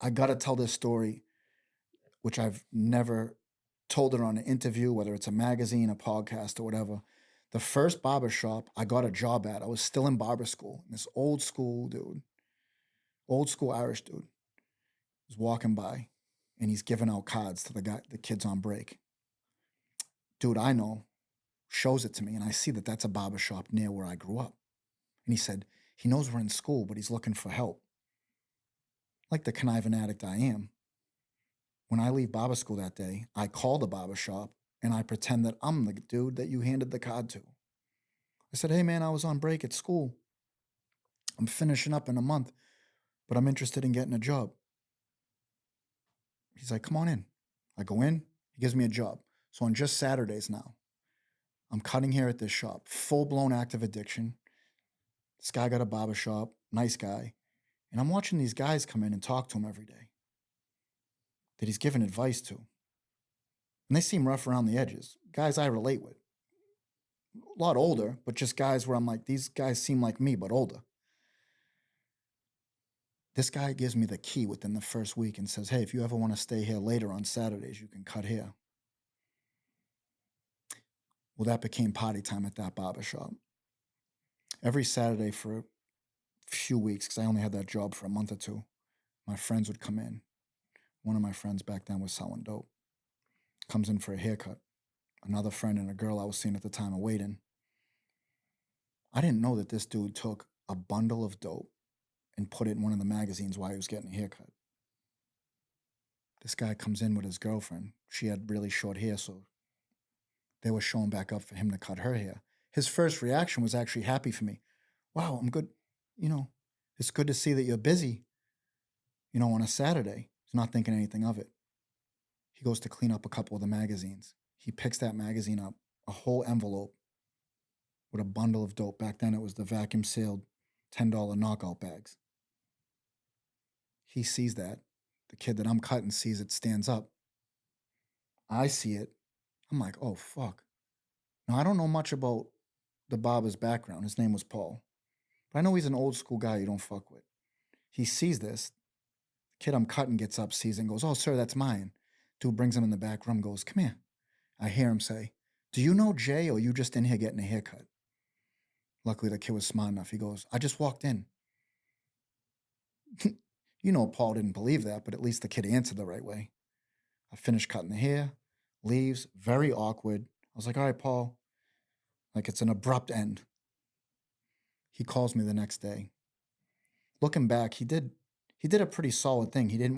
I got to tell this story, which I've never told it on an interview, whether it's a magazine, a podcast, or whatever. The first barber shop I got a job at, I was still in barber school. And this old school dude, old school Irish dude, was walking by and he's giving out cards to the kids on break. Dude, I know, shows it to me, and I see that that's a barber shop near where I grew up. And he said, he knows we're in school, but he's looking for help. Like the conniving addict I am, when I leave barber school that day, I call the barber shop and I pretend that I'm the dude that you handed the card to. I said, hey man, I was on break at school. I'm finishing up in a month, but I'm interested in getting a job. He's like, come on in. I go in, he gives me a job. So on just Saturdays now, I'm cutting hair at this shop, full blown active addiction. This guy got a barber shop, nice guy. And I'm watching these guys come in and talk to him every day that he's giving advice to. And they seem rough around the edges. Guys I relate with. A lot older, but just guys where I'm like, these guys seem like me, but older. This guy gives me the key within the first week and says, hey, if you ever want to stay here later on Saturdays, you can cut hair. Well, that became party time at that barber shop. Every Saturday for a few weeks, because I only had that job for a month or two, my friends would come in. One of my friends back then was selling dope. Comes in for a haircut. Another friend and a girl I was seeing at the time of waiting. I didn't know that this dude took a bundle of dope and put it in one of the magazines while he was getting a haircut. This guy comes in with his girlfriend. She had really short hair, so they were showing back up for him to cut her hair. His first reaction was actually happy for me. Wow, I'm good. It's good to see that you're busy, on a Saturday. He's not thinking anything of it. He goes to clean up a couple of the magazines. He picks that magazine up, a whole envelope with a bundle of dope. Back then it was the vacuum sealed $10 knockout bags. He sees that. The kid that I'm cutting sees it, stands up. I see it. I'm like, oh, fuck. Now, I don't know much about the barber's background. His name was Paul. But I know he's an old school guy you don't fuck with. He sees this. The kid I'm cutting gets up, sees it, and goes, oh, sir, that's mine. Dude brings him in the back room, goes, come here. I hear him say, do you know Jay or you just in here getting a haircut? Luckily, the kid was smart enough. He goes, I just walked in. Paul didn't believe that, but at least the kid answered the right way. I finished cutting the hair, leaves, very awkward. I was like, all right, Paul. Like it's an abrupt end. He calls me the next day. Looking back, he did a pretty solid thing. He didn't